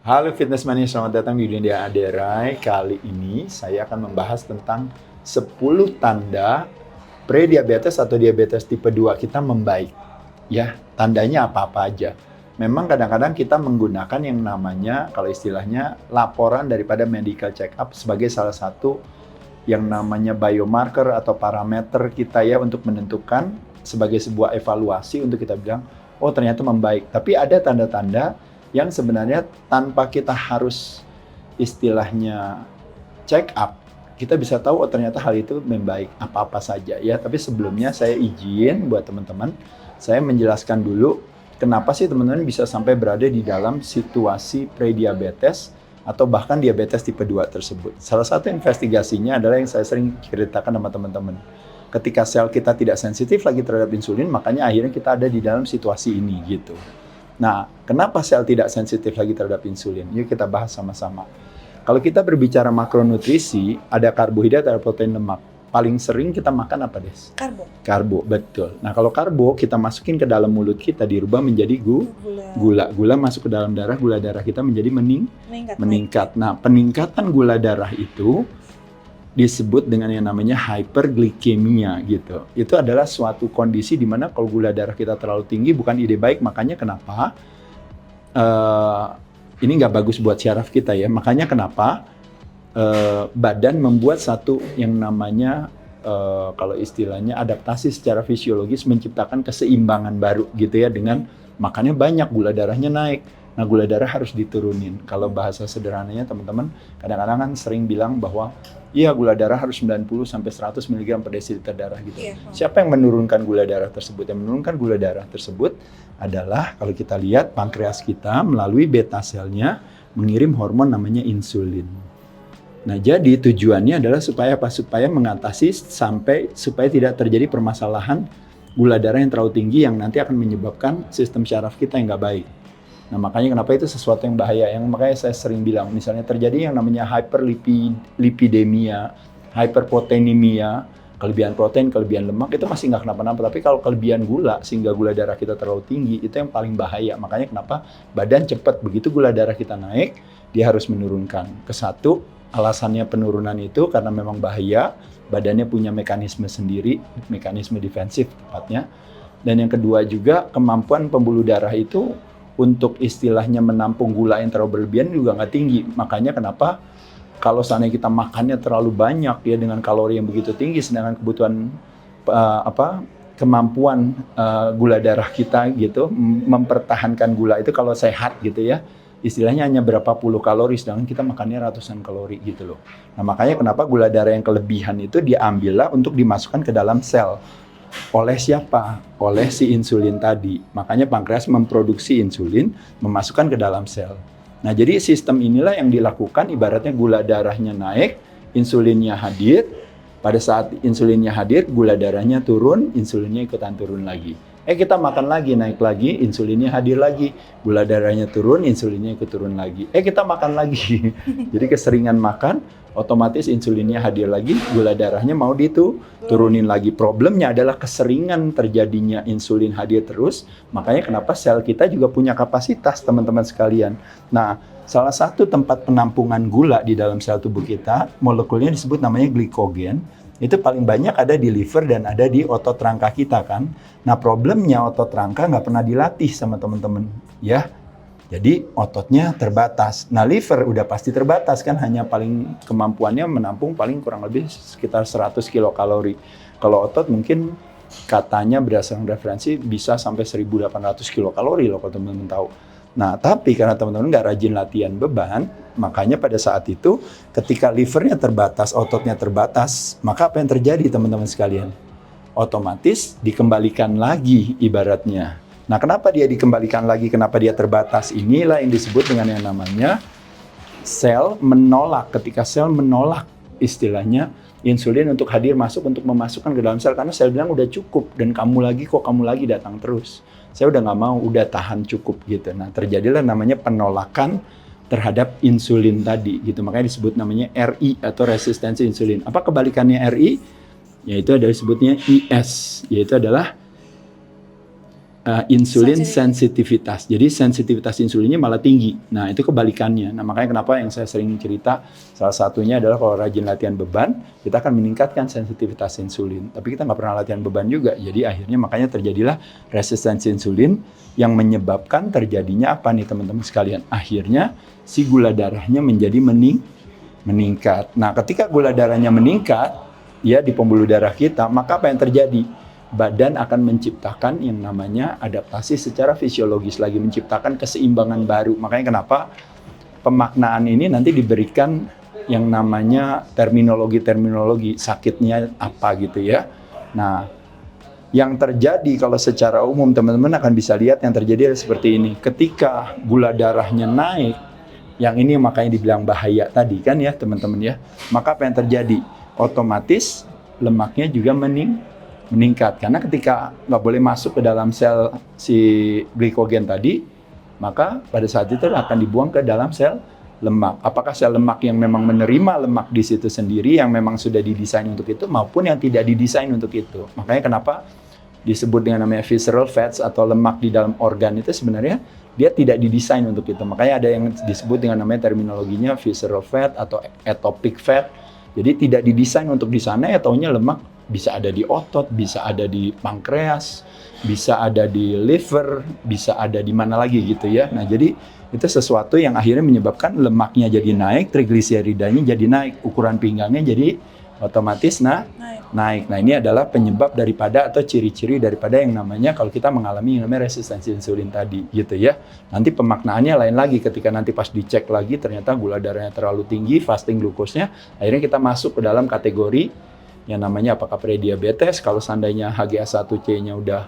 Halo Fitness Mania, selamat datang di Dunia Aderai. Kali ini saya akan membahas tentang 10 tanda prediabetes atau diabetes tipe 2 kita membaik. Ya, tandanya apa-apa aja. Memang kadang-kadang kita menggunakan yang namanya, kalau istilahnya, laporan daripada medical check-up sebagai salah satu yang namanya biomarker atau parameter kita ya untuk menentukan sebagai sebuah evaluasi untuk kita bilang, oh ternyata membaik. Tapi ada tanda-tanda yang sebenarnya tanpa kita harus istilahnya check up, kita bisa tahu oh ternyata hal itu membaik apa-apa saja ya. Tapi sebelumnya saya izin buat teman-teman, saya menjelaskan dulu kenapa sih teman-teman bisa sampai berada di dalam situasi prediabetes atau bahkan diabetes tipe 2 tersebut. Salah satu investigasinya adalah yang saya sering ceritakan sama teman-teman. Ketika sel kita tidak sensitif lagi terhadap insulin, makanya akhirnya kita ada di dalam situasi ini gitu. Nah, kenapa sel tidak sensitif lagi terhadap insulin? Yuk kita bahas sama-sama. Kalau kita berbicara makronutrisi, ada karbohidrat, ada protein, lemak. Paling sering kita makan apa, Des? Karbo. Karbo, betul. Nah, kalau karbo kita masukin ke dalam mulut kita, dirubah menjadi gula. Gula masuk ke dalam darah, gula darah kita menjadi meningkat. Nah, peningkatan gula darah itu disebut dengan yang namanya hyperglikemia gitu. Itu adalah suatu kondisi di mana kalau gula darah kita terlalu tinggi bukan ide baik, makanya kenapa ini nggak bagus buat syaraf kita ya. Makanya kenapa badan membuat satu yang namanya kalau istilahnya adaptasi secara fisiologis menciptakan keseimbangan baru gitu ya dengan makannya banyak, gula darahnya naik. Nah, gula darah harus diturunin. Kalau bahasa sederhananya teman-teman kadang-kadang kan sering bilang bahwa iya gula darah harus 90 sampai 100 mg per desiliter darah gitu. Iya. Siapa yang menurunkan gula darah tersebut? Yang menurunkan gula darah tersebut adalah kalau kita lihat pankreas kita melalui beta selnya mengirim hormon namanya insulin. Nah, jadi tujuannya adalah supaya apa? Supaya mengatasi supaya tidak terjadi permasalahan gula darah yang terlalu tinggi yang nanti akan menyebabkan sistem syaraf kita yang nggak baik. Nah, makanya kenapa itu sesuatu yang bahaya. Yang makanya saya sering bilang, misalnya terjadi yang namanya hyperlipidemia, hyperproteinemia, kelebihan protein, kelebihan lemak, itu masih nggak kenapa-napa. Tapi kalau kelebihan gula, sehingga gula darah kita terlalu tinggi, itu yang paling bahaya. Makanya kenapa badan cepat, begitu gula darah kita naik, dia harus menurunkan. Kesatu, alasannya penurunan itu karena memang bahaya, badannya punya mekanisme sendiri, mekanisme defensif tepatnya. Dan yang kedua juga, kemampuan pembuluh darah itu untuk istilahnya menampung gula yang terlalu berlebihan juga nggak tinggi. Makanya kenapa kalau seandainya kita makannya terlalu banyak ya dengan kalori yang begitu tinggi, sedangkan kebutuhan kemampuan gula darah kita gitu mempertahankan gula itu kalau sehat gitu ya, istilahnya hanya berapa puluh kalori, sedangkan kita makannya ratusan kalori gitu loh. Nah, makanya kenapa gula darah yang kelebihan itu diambillah untuk dimasukkan ke dalam sel. Oleh siapa? Oleh si insulin tadi. Makanya pankreas memproduksi insulin, memasukkan ke dalam sel. Nah, jadi sistem inilah yang dilakukan, ibaratnya gula darahnya naik, insulinnya hadir. Pada saat insulinnya hadir, gula darahnya turun, insulinnya ikutan turun lagi. Kita makan lagi, naik lagi, insulinnya hadir lagi. Gula darahnya turun, insulinnya ikut turun lagi. Kita makan lagi. Jadi keseringan makan, otomatis insulinnya hadir lagi, gula darahnya mau turunin lagi. Problemnya adalah keseringan terjadinya insulin hadir terus, makanya kenapa sel kita juga punya kapasitas, teman-teman sekalian. Nah, salah satu tempat penampungan gula di dalam sel tubuh kita, molekulnya disebut namanya glikogen. Itu paling banyak ada di liver dan ada di otot rangka kita kan. Nah, problemnya otot rangka nggak pernah dilatih sama teman-teman ya. Jadi ototnya terbatas. Nah, liver udah pasti terbatas kan, hanya paling kemampuannya menampung paling kurang lebih sekitar 100 kilokalori. Kalau otot mungkin katanya berdasarkan referensi bisa sampai 1.800 kilokalori loh kalau teman-teman tahu. Nah, tapi karena teman-teman nggak rajin latihan beban, makanya pada saat itu ketika livernya terbatas, ototnya terbatas, maka apa yang terjadi teman-teman sekalian? Otomatis dikembalikan lagi ibaratnya. Nah, kenapa dia dikembalikan lagi, kenapa dia terbatas? Inilah yang disebut dengan yang namanya sel menolak. Ketika sel menolak istilahnya insulin untuk hadir masuk, untuk memasukkan ke dalam sel. Karena sel bilang udah cukup, dan kamu lagi datang terus. Saya udah nggak mau, udah tahan cukup gitu. Nah, terjadilah namanya penolakan terhadap insulin tadi gitu. Makanya disebut namanya RI atau resistensi insulin. Apa kebalikannya RI? Yaitu ada disebutnya IS, yaitu adalah insulin sensitivitas. Jadi sensitivitas insulinnya malah tinggi. Nah, itu kebalikannya. Nah, makanya kenapa yang saya sering cerita, salah satunya adalah kalau rajin latihan beban, kita akan meningkatkan sensitivitas insulin. Tapi kita nggak pernah latihan beban juga. Jadi akhirnya makanya terjadilah resistensi insulin yang menyebabkan terjadinya apa nih teman-teman sekalian? Akhirnya si gula darahnya menjadi meningkat. Nah, ketika gula darahnya meningkat, ya di pembuluh darah kita, maka apa yang terjadi? Badan akan menciptakan yang namanya adaptasi secara fisiologis, lagi menciptakan keseimbangan baru. Makanya kenapa pemaknaan ini nanti diberikan yang namanya terminologi sakitnya apa gitu ya. Nah, yang terjadi kalau secara umum teman-teman akan bisa lihat yang terjadi adalah seperti ini. Ketika gula darahnya naik, yang ini makanya dibilang bahaya tadi kan ya teman-teman ya. Maka apa yang terjadi? Otomatis lemaknya juga meningkat, karena ketika nggak boleh masuk ke dalam sel si glikogen tadi, maka pada saat itu akan dibuang ke dalam sel lemak. Apakah sel lemak yang memang menerima lemak di situ sendiri, yang memang sudah didesain untuk itu, maupun yang tidak didesain untuk itu. Makanya kenapa disebut dengan namanya visceral fats atau lemak di dalam organ itu sebenarnya dia tidak didesain untuk itu. Makanya ada yang disebut dengan namanya terminologinya visceral fat atau ectopic fat. Jadi tidak didesain untuk di sana, ya taunya lemak bisa ada di otot, bisa ada di pankreas, bisa ada di liver, bisa ada di mana lagi gitu ya. Nah, jadi itu sesuatu yang akhirnya menyebabkan lemaknya jadi naik, trigliseridanya jadi naik, ukuran pinggangnya jadi otomatis naik. Nah, ini adalah penyebab daripada atau ciri-ciri daripada yang namanya kalau kita mengalami yang namanya resistensi insulin tadi gitu ya. Nanti pemaknaannya lain lagi ketika nanti pas dicek lagi ternyata gula darahnya terlalu tinggi, fasting glukosnya, akhirnya kita masuk ke dalam kategori yang namanya apakah prediabetes. Kalau seandainya HbA1c-nya udah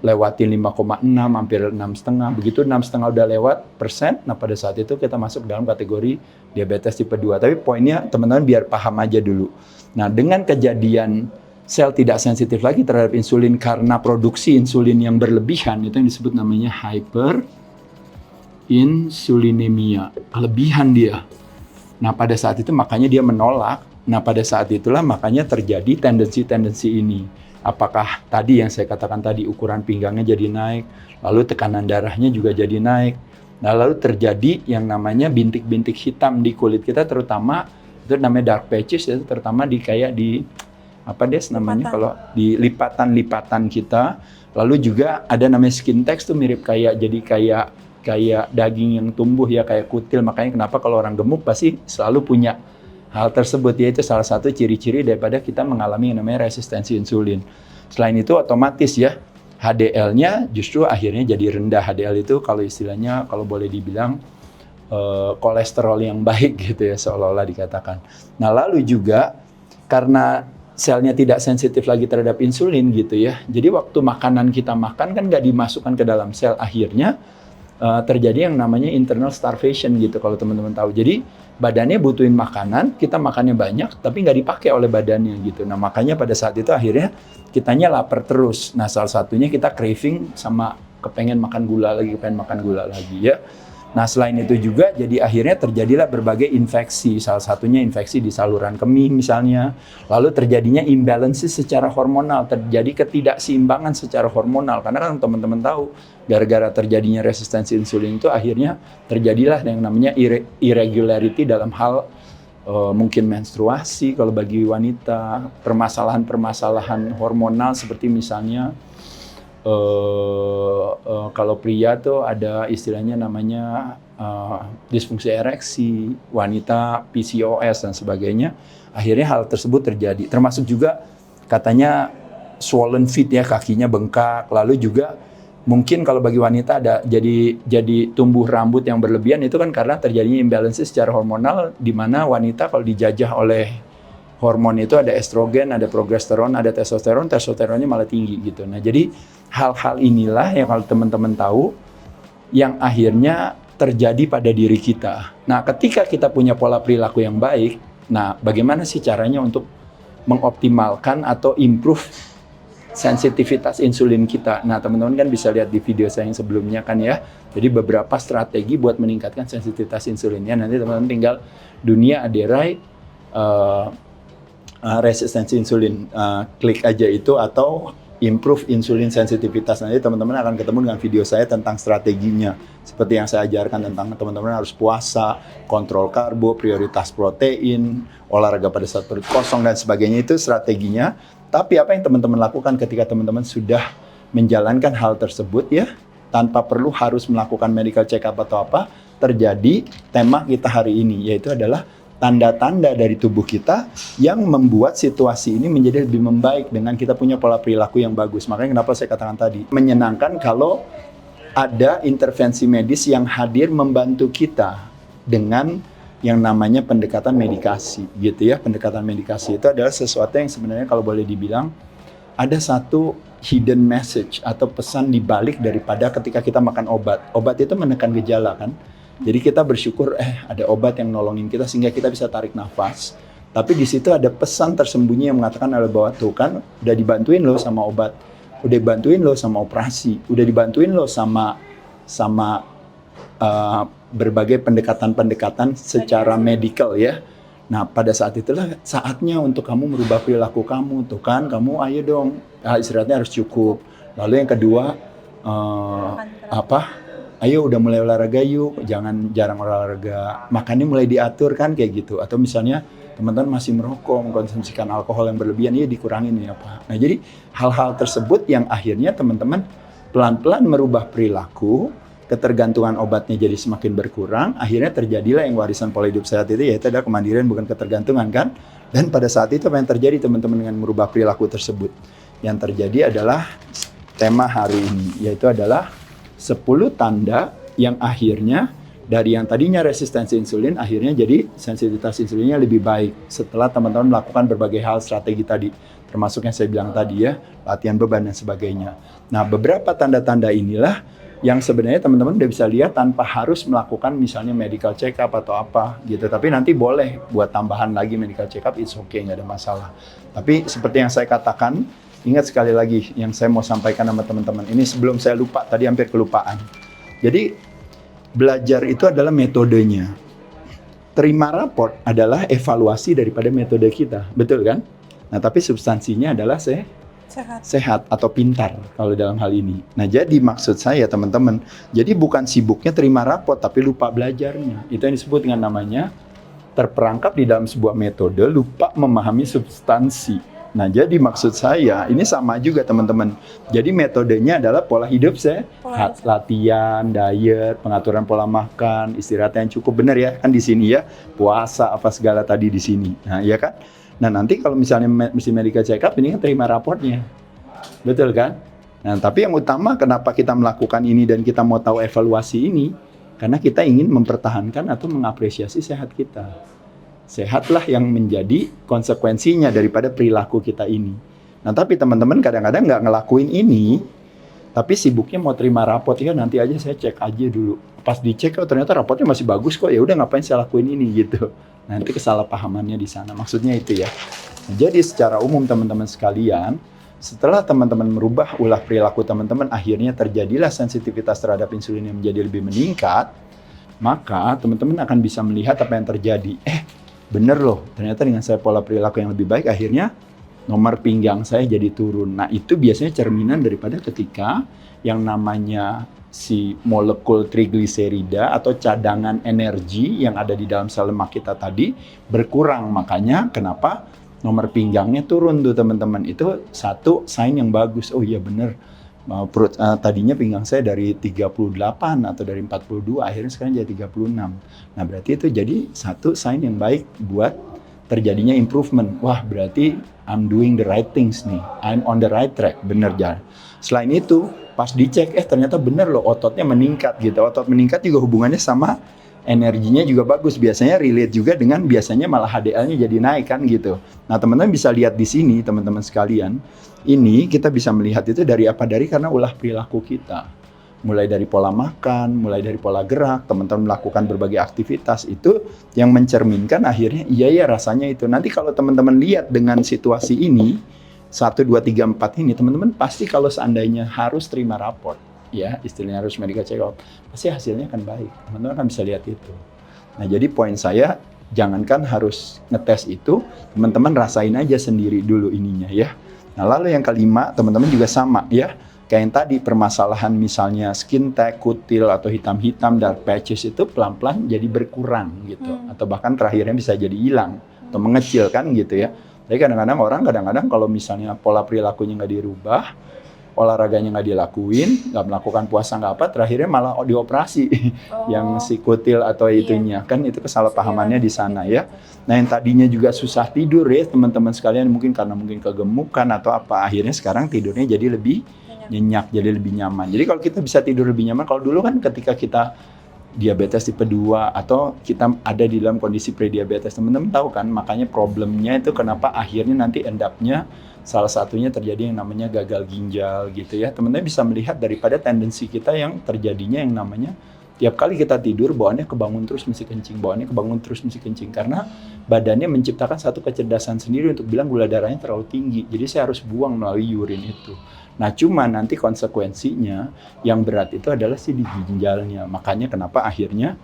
lewatin 5,6, hampir 6,5, begitu 6,5 udah lewat persen, nah pada saat itu kita masuk dalam kategori diabetes tipe 2. Tapi poinnya teman-teman biar paham aja dulu. Nah, dengan kejadian sel tidak sensitif lagi terhadap insulin karena produksi insulin yang berlebihan, itu yang disebut namanya hyperinsulinemia, kelebihan dia. Nah, pada saat itu makanya dia menolak. Nah, pada saat itulah makanya terjadi tendensi-tendensi ini. Apakah tadi yang saya katakan tadi, ukuran pinggangnya jadi naik, lalu tekanan darahnya juga jadi naik. Nah, lalu terjadi yang namanya bintik-bintik hitam di kulit kita, terutama itu namanya dark patches, ya, terutama di kayak di apa deh namanya kalau di lipatan-lipatan kita. Lalu juga ada namanya skin text tuh mirip kayak jadi kayak daging yang tumbuh ya, kayak kutil. Makanya kenapa kalau orang gemuk pasti selalu punya hal tersebut, yaitu salah satu ciri-ciri daripada kita mengalami yang namanya resistensi insulin. Selain itu otomatis ya, HDL-nya justru akhirnya jadi rendah. HDL itu kalau istilahnya kalau boleh dibilang kolesterol yang baik gitu ya, seolah-olah dikatakan. Nah, lalu juga karena selnya tidak sensitif lagi terhadap insulin gitu ya, jadi waktu makanan kita makan kan nggak dimasukkan ke dalam sel, akhirnya terjadi yang namanya internal starvation gitu kalau teman-teman tahu. Jadi badannya butuhin makanan, kita makannya banyak, tapi nggak dipakai oleh badannya gitu. Nah, makanya pada saat itu akhirnya kitanya lapar terus. Nah, salah satunya kita craving sama kepengen makan gula lagi ya. Nah, selain itu juga jadi akhirnya terjadilah berbagai infeksi. Salah satunya infeksi di saluran kemih misalnya. Lalu terjadinya imbalance secara hormonal, terjadi ketidakseimbangan secara hormonal. Karena kan teman-teman tahu, gara-gara terjadinya resistensi insulin itu akhirnya terjadilah yang namanya irregularity dalam hal mungkin menstruasi kalau bagi wanita, permasalahan-permasalahan hormonal seperti misalnya kalau pria tuh ada istilahnya namanya disfungsi ereksi, wanita PCOS dan sebagainya. Akhirnya hal tersebut terjadi. Termasuk juga katanya swollen feet ya, kakinya bengkak. Lalu juga mungkin kalau bagi wanita ada jadi tumbuh rambut yang berlebihan, itu kan karena terjadinya imbalance secara hormonal, di mana wanita kalau dijajah oleh hormon itu ada estrogen, ada progesteron, ada testosteron, testosteronnya malah tinggi gitu. Nah, jadi hal-hal inilah yang kalau teman-teman tahu yang akhirnya terjadi pada diri kita. Nah, ketika kita punya pola perilaku yang baik, nah bagaimana sih caranya untuk mengoptimalkan atau improve sensitivitas insulin kita? Nah, teman-teman kan bisa lihat di video saya yang sebelumnya kan ya. Jadi beberapa strategi buat meningkatkan sensitivitas insulinnya. Nanti teman-teman tinggal Dunia Aderai resistensi insulin, klik aja itu, atau improve insulin sensitivitas. Nanti teman-teman akan ketemu dengan video saya tentang strateginya. Seperti yang saya ajarkan tentang teman-teman harus puasa, kontrol karbo, prioritas protein, olahraga pada saat perut kosong dan sebagainya, itu strateginya. Tapi apa yang teman-teman lakukan ketika teman-teman sudah menjalankan hal tersebut ya, tanpa perlu harus melakukan medical check up atau apa, terjadi tema kita hari ini, yaitu adalah tanda-tanda dari tubuh kita yang membuat situasi ini menjadi lebih membaik dengan kita punya pola perilaku yang bagus. Makanya kenapa saya katakan tadi, menyenangkan kalau ada intervensi medis yang hadir membantu kita dengan yang namanya pendekatan medikasi, gitu ya. Pendekatan medikasi itu adalah sesuatu yang sebenarnya kalau boleh dibilang ada satu hidden message atau pesan di balik daripada ketika kita makan obat. Obat itu menekan gejala kan. Jadi kita bersyukur ada obat yang nolongin kita sehingga kita bisa tarik nafas. Tapi di situ ada pesan tersembunyi yang mengatakan bahwa tuh kan udah dibantuin lo sama obat, udah dibantuin lo sama operasi, udah dibantuin lo sama berbagai pendekatan-pendekatan secara medikal ya. Nah pada saat itulah saatnya untuk kamu merubah perilaku kamu. Tuh kan kamu ayo dong, istirahatnya harus cukup. Lalu yang kedua ayo udah mulai olahraga yuk, jangan jarang olahraga, makannya mulai diatur kan kayak gitu. Atau misalnya teman-teman masih merokok, mengkonsumsikan alkohol yang berlebihan, ya dikurangin ya Pak. Nah jadi hal-hal tersebut yang akhirnya teman-teman pelan-pelan merubah perilaku, ketergantungan obatnya jadi semakin berkurang, akhirnya terjadilah yang warisan pola hidup sehat itu, yaitu ada kemandirian bukan ketergantungan kan. Dan pada saat itu apa yang terjadi teman-teman dengan merubah perilaku tersebut? Yang terjadi adalah tema hari ini, yaitu adalah 10 tanda yang akhirnya dari yang tadinya resistensi insulin akhirnya jadi sensitivitas insulinnya lebih baik setelah teman-teman melakukan berbagai hal strategi tadi, termasuk yang saya bilang tadi ya, latihan beban dan sebagainya. Nah beberapa tanda-tanda inilah yang sebenarnya teman-teman udah bisa lihat tanpa harus melakukan misalnya medical check up atau apa gitu. Tapi nanti boleh buat tambahan lagi medical check up, it's okay, nggak ada masalah. Tapi seperti yang saya katakan, ingat sekali lagi yang saya mau sampaikan sama teman-teman. Ini sebelum saya lupa, tadi hampir kelupaan. Jadi belajar itu adalah metodenya. Terima raport adalah evaluasi daripada metode kita. Betul kan? Nah tapi substansinya adalah sehat atau pintar kalau dalam hal ini. Nah jadi maksud saya teman-teman, jadi bukan sibuknya terima raport tapi lupa belajarnya. Itu yang disebut dengan namanya terperangkap di dalam sebuah metode, lupa memahami substansi. Nah, jadi maksud saya, ini sama juga teman-teman. Jadi metodenya adalah pola hidup sehat, latihan, diet, pengaturan pola makan, istirahat yang cukup, benar ya, kan di sini ya, puasa apa segala tadi di sini. Nah, iya kan? Nah, nanti kalau misalnya mesti medical check up, ini kan terima raportnya. Betul kan? Nah, tapi yang utama kenapa kita melakukan ini dan kita mau tahu evaluasi ini, karena kita ingin mempertahankan atau mengapresiasi sehat kita. Sehatlah yang menjadi konsekuensinya daripada perilaku kita ini. Nah tapi teman-teman kadang-kadang nggak ngelakuin ini, tapi sibuknya mau terima raport, ya nanti aja saya cek aja dulu. Pas dicek, oh ternyata raportnya masih bagus kok, ya udah ngapain saya lakuin ini gitu. Nanti kesalahpahamannya di sana, maksudnya itu ya. Nah, jadi secara umum teman-teman sekalian, setelah teman-teman merubah ulah perilaku teman-teman, akhirnya terjadilah sensitivitas terhadap insulin yang menjadi lebih meningkat, maka teman-teman akan bisa melihat apa yang terjadi. Bener loh, ternyata dengan saya pola perilaku yang lebih baik, akhirnya nomor pinggang saya jadi turun. Nah itu biasanya cerminan daripada ketika yang namanya si molekul trigliserida atau cadangan energi yang ada di dalam sel lemak kita tadi berkurang. Makanya kenapa nomor pinggangnya turun tuh teman-teman. Itu satu sign yang bagus. Oh iya bener, tadinya pinggang saya dari 38 atau dari 42, akhirnya sekarang jadi 36. Nah berarti itu jadi satu sign yang baik buat terjadinya improvement. Wah berarti I'm doing the right things nih, I'm on the right track, bener jalan. Selain itu pas dicek, ternyata bener loh ototnya meningkat gitu. Otot meningkat juga hubungannya sama energinya juga bagus, biasanya relate juga dengan biasanya malah HDL-nya jadi naik kan gitu. Nah teman-teman bisa lihat di sini teman-teman sekalian, ini kita bisa melihat itu dari apa? Dari karena ulah perilaku kita. Mulai dari pola makan, mulai dari pola gerak, teman-teman melakukan berbagai aktivitas itu yang mencerminkan akhirnya iya rasanya itu. Nanti kalau teman-teman lihat dengan situasi ini, 1, 2, 3, 4 ini, teman-teman pasti kalau seandainya harus terima raport, ya istilahnya harus medical check up, pasti hasilnya akan baik. Teman-teman akan bisa lihat itu. Nah jadi poin saya, jangankan harus ngetes itu, teman-teman rasain aja sendiri dulu ininya ya. Nah, lalu yang kelima, teman-teman juga sama ya. Kayak yang tadi, permasalahan misalnya skin tag, kutil, atau hitam-hitam, dark patches itu pelan-pelan jadi berkurang gitu. Atau bahkan terakhirnya bisa jadi hilang atau mengecil kan gitu ya. Jadi kadang-kadang orang kalau misalnya pola perilakunya nggak dirubah, olahraganya nggak dilakuin, nggak melakukan puasa nggak apa, terakhirnya malah dioperasi yang si kutil atau itunya. Kan itu kesalahpahamannya di sana ya. Nah yang tadinya juga susah tidur ya teman-teman sekalian, mungkin karena kegemukan atau apa, akhirnya sekarang tidurnya jadi lebih nyenyak, jadi lebih nyaman. Jadi kalau kita bisa tidur lebih nyaman, kalau dulu kan ketika kita diabetes tipe 2 atau kita ada di dalam kondisi prediabetes, teman-teman tahu kan, makanya problemnya itu kenapa akhirnya nanti end up-nya salah satunya terjadi yang namanya gagal ginjal gitu ya. Teman-teman bisa melihat daripada tendensi kita yang terjadinya yang namanya tiap kali kita tidur bawaannya kebangun terus mesti kencing, bawaannya kebangun terus mesti kencing, karena badannya menciptakan satu kecerdasan sendiri untuk bilang gula darahnya terlalu tinggi, jadi saya harus buang melalui urin itu. Nah cuma nanti konsekuensinya yang berat itu adalah di ginjalnya. Makanya kenapa akhirnya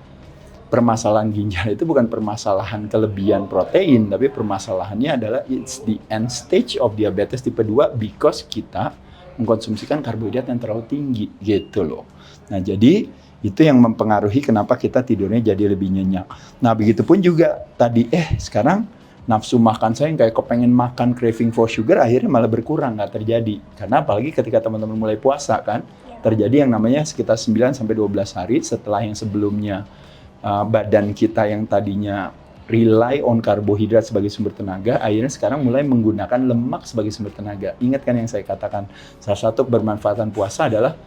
permasalahan ginjal itu bukan permasalahan kelebihan protein, tapi permasalahannya adalah it's the end stage of diabetes tipe 2 because kita mengkonsumsikan karbohidrat yang terlalu tinggi gitu loh. Nah jadi itu yang mempengaruhi kenapa kita tidurnya jadi lebih nyenyak. Nah begitupun juga tadi sekarang nafsu makan saya yang kayak kepengen makan, craving for sugar, akhirnya malah berkurang, nggak terjadi. Karena apalagi ketika teman-teman mulai puasa kan, terjadi yang namanya sekitar 9-12 hari setelah yang sebelumnya badan kita yang tadinya rely on karbohidrat sebagai sumber tenaga, akhirnya sekarang mulai menggunakan lemak sebagai sumber tenaga. Ingat kan yang saya katakan, salah satu bermanfaatan puasa adalah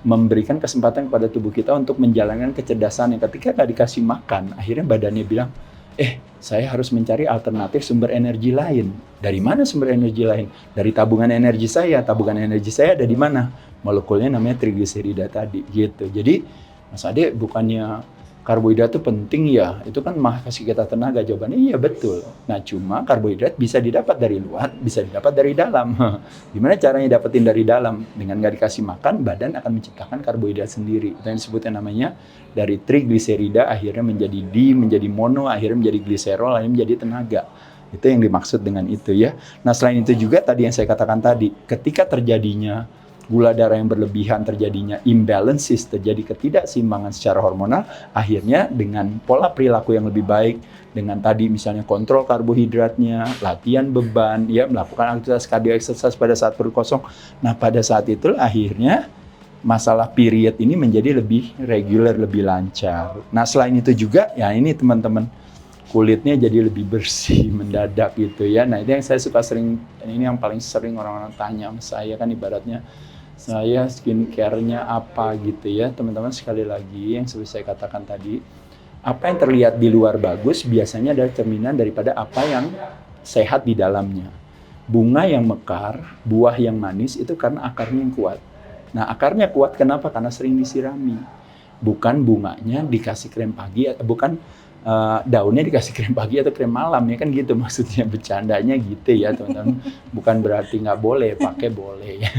memberikan kesempatan kepada tubuh kita untuk menjalankan kecerdasan yang ketika nggak dikasih makan, akhirnya badannya bilang, saya harus mencari alternatif sumber energi lain. Dari mana sumber energi lain? Dari tabungan energi saya. Tabungan energi saya ada di mana? Molekulnya namanya trigliserida tadi, gitu. Jadi, Mas Ade, bukannya karbohidrat itu penting ya? Itu kan kasih kita tenaga. Jawabannya iya betul. Nah, cuma karbohidrat bisa didapat dari luar, bisa didapat dari dalam. Gimana caranya dapetin dari dalam? Dengan nggak dikasih makan, badan akan menciptakan karbohidrat sendiri. Itu yang disebutnya namanya dari trigliserida akhirnya menjadi menjadi mono, akhirnya menjadi gliserol, akhirnya menjadi tenaga. Itu yang dimaksud dengan itu ya. Nah selain itu juga tadi yang saya katakan tadi, ketika terjadinya gula darah yang berlebihan, terjadinya imbalances, terjadi ketidakseimbangan secara hormonal, akhirnya dengan pola perilaku yang lebih baik, dengan tadi misalnya kontrol karbohidratnya, latihan beban, ya melakukan aktivitas cardio exercise pada saat perut kosong. Nah pada saat itu akhirnya masalah period ini menjadi lebih reguler, lebih lancar. Nah selain itu juga, ya ini teman-teman, kulitnya jadi lebih bersih, mendadak gitu ya. Nah itu yang saya suka sering, ini yang paling sering orang-orang tanya sama saya kan, ibaratnya saya skincare-nya apa gitu ya. Teman-teman sekali lagi yang seperti saya katakan tadi, apa yang terlihat di luar bagus biasanya adalah cerminan daripada apa yang sehat di dalamnya. Bunga yang mekar, buah yang manis itu karena akarnya yang kuat. Nah akarnya kuat kenapa? Karena sering disirami. Bukan bunganya dikasih krem pagi, bukan daunnya dikasih krem pagi atau krem malam ya kan gitu maksudnya, bercandanya gitu ya teman-teman. Bukan berarti nggak boleh, pakai boleh ya.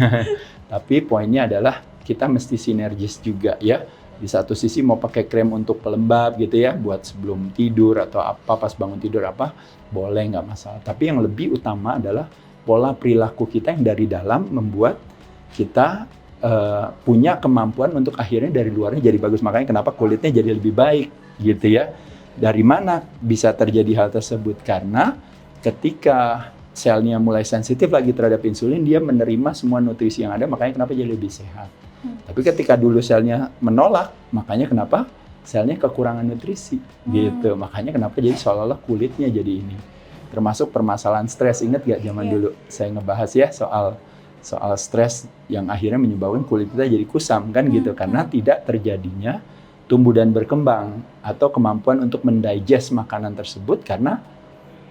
Tapi poinnya adalah kita mesti sinergis juga ya. Di satu sisi mau pakai krem untuk pelembab gitu ya, buat sebelum tidur atau apa, pas bangun tidur apa, boleh nggak masalah. Tapi yang lebih utama adalah pola perilaku kita yang dari dalam membuat kita punya kemampuan untuk akhirnya dari luarnya jadi bagus. Makanya kenapa kulitnya jadi lebih baik gitu ya. Dari mana bisa terjadi hal tersebut? Karena ketika selnya mulai sensitif lagi terhadap insulin, dia menerima semua nutrisi yang ada, makanya kenapa jadi lebih sehat. Tapi ketika dulu selnya menolak, makanya kenapa selnya kekurangan nutrisi gitu. Makanya kenapa jadi seolah-olah kulitnya jadi ini. Termasuk permasalahan stres. Ingat gak zaman dulu saya ngebahas ya soal stres yang akhirnya menyebabkan kulit kita jadi kusam kan gitu, karena tidak terjadinya tumbuh dan berkembang atau kemampuan untuk mendigest makanan tersebut karena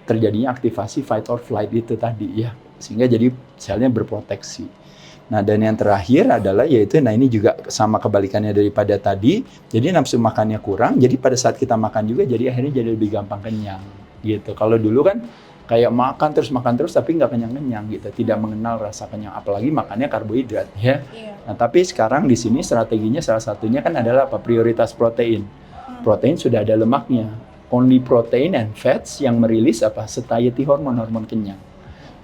terjadinya aktivasi fight or flight itu tadi ya, sehingga jadi selnya berproteksi. Nah dan yang terakhir adalah yaitu, nah ini juga sama kebalikannya daripada tadi, jadi nafsu makannya kurang, jadi pada saat kita makan juga jadi akhirnya jadi lebih gampang kenyang gitu. Kalau dulu kan kayak makan terus tapi nggak kenyang-kenyang gitu, tidak mengenal rasa kenyang, apalagi makannya karbohidrat ya. Nah tapi sekarang di sini strateginya salah satunya kan adalah apa? Prioritas protein. Protein sudah ada lemaknya. Only protein and fats yang merilis apa? Satiety hormone, hormon kenyang.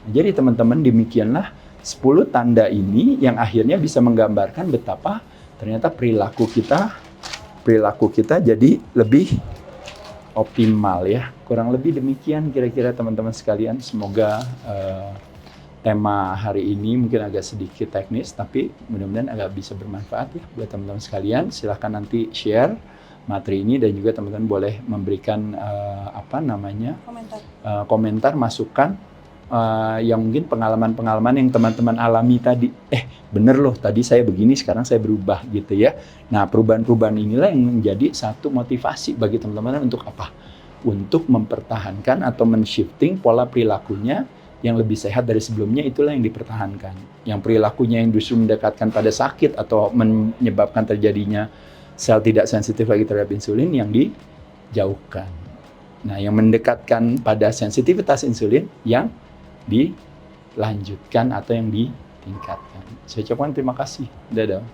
Jadi teman-teman, demikianlah 10 tanda ini yang akhirnya bisa menggambarkan betapa ternyata perilaku kita jadi lebih optimal ya. Kurang lebih demikian kira-kira teman-teman sekalian. Semoga tema hari ini mungkin agak sedikit teknis, tapi mudah-mudahan agak bisa bermanfaat ya buat teman-teman sekalian. Silahkan nanti share materi ini dan juga teman-teman boleh memberikan komentar, masukan yang mungkin pengalaman-pengalaman yang teman-teman alami tadi. Bener loh, tadi saya begini, sekarang saya berubah gitu ya. Nah, perubahan-perubahan inilah yang menjadi satu motivasi bagi teman-teman untuk apa? Untuk mempertahankan atau men-shifting pola perilakunya yang lebih sehat dari sebelumnya, itulah yang dipertahankan. Yang perilakunya yang justru mendekatkan pada sakit atau menyebabkan terjadinya sel tidak sensitif lagi terhadap insulin, yang dijauhkan. Nah, yang mendekatkan pada sensitivitas insulin yang dilanjutkan atau yang ditingkatkan. Saya ucapkan terima kasih. Dadah.